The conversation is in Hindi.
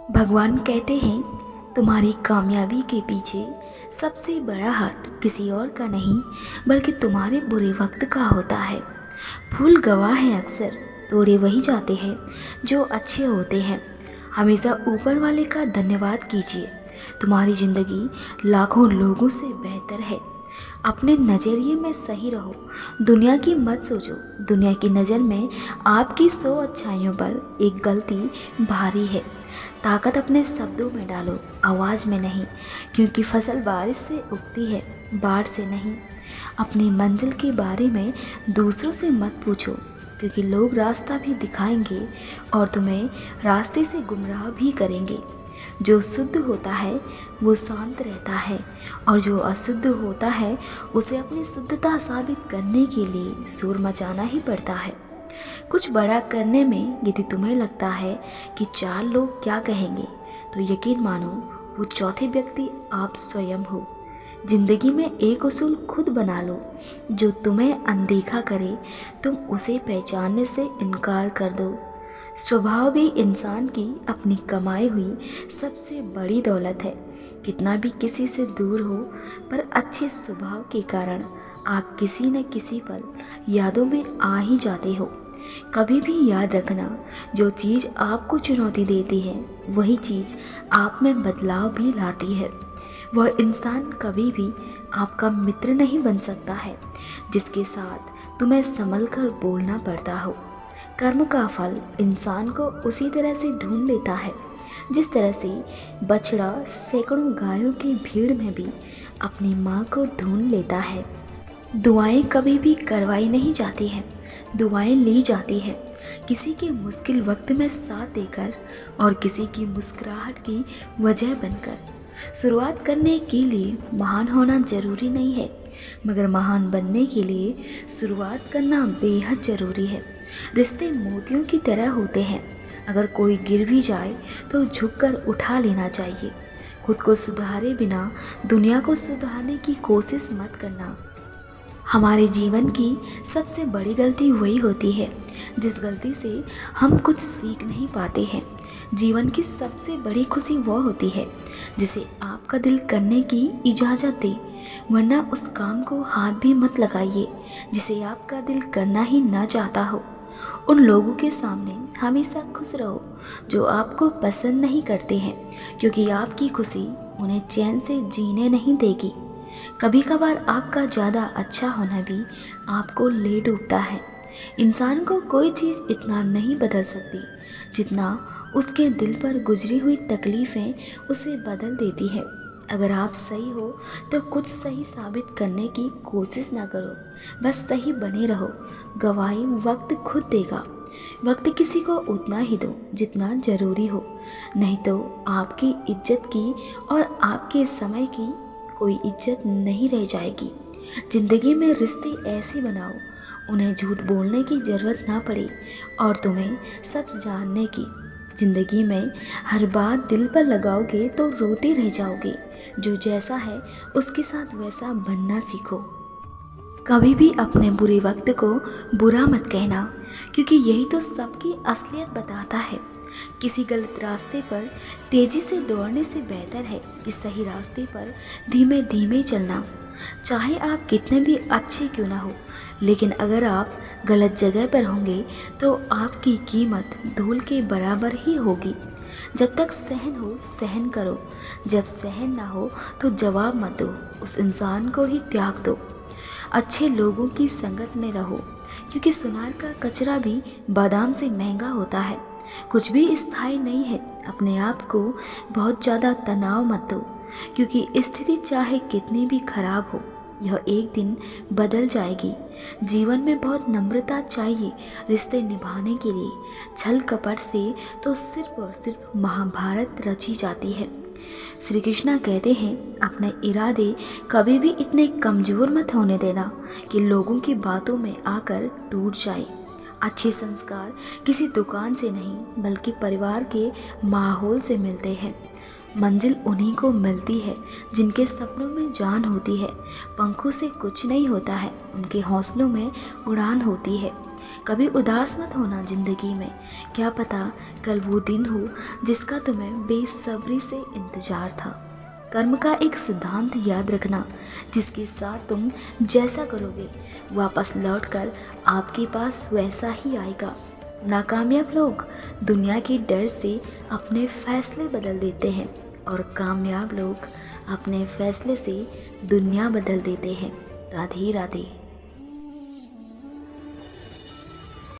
भगवान कहते हैं तुम्हारी कामयाबी के पीछे सबसे बड़ा हाथ किसी और का नहीं बल्कि तुम्हारे बुरे वक्त का होता है। फूल गवाह हैं अक्सर, तोड़े वही जाते हैं जो अच्छे होते हैं। हमेशा ऊपर वाले का धन्यवाद कीजिए। तुम्हारी ज़िंदगी लाखों लोगों से बेहतर है। अपने नज़रिए में सही रहो, दुनिया की मत सोचो। दुनिया की नज़र में आपकी 100 अच्छाइयों पर एक गलती भारी है। ताकत अपने शब्दों में डालो, आवाज़ में नहीं, क्योंकि फसल बारिश से उगती है, बाढ़ से नहीं। अपनी मंजिल के बारे में दूसरों से मत पूछो, क्योंकि लोग रास्ता भी दिखाएंगे और तुम्हें रास्ते से गुमराह भी करेंगे। जो शुद्ध होता है वो शांत रहता है, और जो अशुद्ध होता है उसे अपनी शुद्धता साबित करने के लिए शोर मचाना ही पड़ता है। कुछ बड़ा करने में यदि तुम्हें लगता है कि 4 लोग क्या कहेंगे, तो यकीन मानो वो चौथे व्यक्ति आप स्वयं हो। जिंदगी में एक उसूल खुद बना लो, जो तुम्हें अनदेखा करे तुम उसे पहचानने से इनकार कर दो। स्वभाव भी इंसान की अपनी कमाई हुई सबसे बड़ी दौलत है। कितना भी किसी से दूर हो, पर अच्छे स्वभाव के कारण आप किसी न किसी पल यादों में आ ही जाते हो। कभी भी याद रखना, जो चीज़ आपको चुनौती देती है वही चीज़ आप में बदलाव भी लाती है। वह इंसान कभी भी आपका मित्र नहीं बन सकता है जिसके साथ तुम्हें संभल कर बोलना पड़ता हो। कर्म का फल इंसान को उसी तरह से ढूंढ लेता है जिस तरह से बछड़ा सैकड़ों गायों की भीड़ में भी अपनी माँ को ढूंढ लेता है। दुआएं कभी भी करवाई नहीं जाती हैं, दुआएं ली जाती हैं। किसी के मुश्किल वक्त में साथ देकर और किसी की मुस्कुराहट की वजह बनकर। शुरुआत करने के लिए महान होना जरूरी नहीं है, मगर महान बनने के लिए शुरुआत करना बेहद ज़रूरी है। रिश्ते मोतियों की तरह होते हैं, अगर कोई गिर भी जाए तो झुककर उठा लेना चाहिए। खुद को सुधारे बिना दुनिया को सुधारने की कोशिश मत करना। हमारे जीवन की सबसे बड़ी गलती वही होती है जिस गलती से हम कुछ सीख नहीं पाते हैं। जीवन की सबसे बड़ी खुशी वह होती है जिसे आपका दिल करने की इजाज़त दे, वरना उस काम को हाथ भी मत लगाइए जिसे आपका दिल करना ही ना चाहता हो। उन लोगों के सामने हमेशा खुश रहो जो आपको पसंद नहीं करते हैं, क्योंकि आपकी खुशी उन्हें चैन से जीने नहीं देगी। कभी कभार आपका ज़्यादा अच्छा होना भी आपको ले डूबता है। इंसान को कोई चीज़ इतना नहीं बदल सकती जितना उसके दिल पर गुजरी हुई तकलीफ़ें उसे बदल देती है। अगर आप सही हो तो कुछ सही साबित करने की कोशिश ना करो, बस सही बने रहो। गवाही वक्त खुद देगा। वक्त किसी को उतना ही दो जितना ज़रूरी हो, नहीं तो आपकी इज्जत की और आपके समय की कोई इज्जत नहीं रह जाएगी। ज़िंदगी में रिश्ते ऐसे बनाओ उन्हें झूठ बोलने की ज़रूरत ना पड़े और तुम्हें सच जानने की। ज़िंदगी में हर बात दिल पर लगाओगे तो रोते रह जाओगे। जो जैसा है उसके साथ वैसा बनना सीखो। कभी भी अपने बुरे वक्त को बुरा मत कहना, क्योंकि यही तो सबकी असलियत बताता है। किसी गलत रास्ते पर तेज़ी से दौड़ने से बेहतर है कि सही रास्ते पर धीमे धीमे चलना। चाहे आप कितने भी अच्छे क्यों ना हो, लेकिन अगर आप गलत जगह पर होंगे तो आपकी कीमत धूल के बराबर ही होगी। जब तक सहन हो सहन करो, जब सहन ना हो तो जवाब मत दो, उस इंसान को ही त्याग दो। अच्छे लोगों की संगत में रहो, क्योंकि सुनार का कचरा भी बादाम से महंगा होता है। कुछ भी स्थायी नहीं है। अपने आप को बहुत ज़्यादा तनाव मत दो, क्योंकि स्थिति चाहे कितनी भी खराब हो यह एक दिन बदल जाएगी। जीवन में बहुत नम्रता चाहिए रिश्ते निभाने के लिए। छल कपट से तो सिर्फ और सिर्फ महाभारत रची जाती है। श्री कृष्णा कहते हैं, अपने इरादे कभी भी इतने कमज़ोर मत होने देना कि लोगों की बातों में आकर टूट जाए। अच्छे संस्कार किसी दुकान से नहीं बल्कि परिवार के माहौल से मिलते हैं। मंजिल उन्हीं को मिलती है जिनके सपनों में जान होती है। पंखों से कुछ नहीं होता है, उनके हौसलों में उड़ान होती है। कभी उदास मत होना ज़िंदगी में, क्या पता कल वो दिन हो जिसका तुम्हें बेसब्री से इंतज़ार था। कर्म का एक सिद्धांत याद रखना, जिसके साथ तुम जैसा करोगे वापस लौटकर आपके पास वैसा ही आएगा। नाकामयाब लोग दुनिया के डर से अपने फैसले बदल देते हैं और कामयाब लोग अपने फैसले से दुनिया बदल देते हैं। राधे राधे।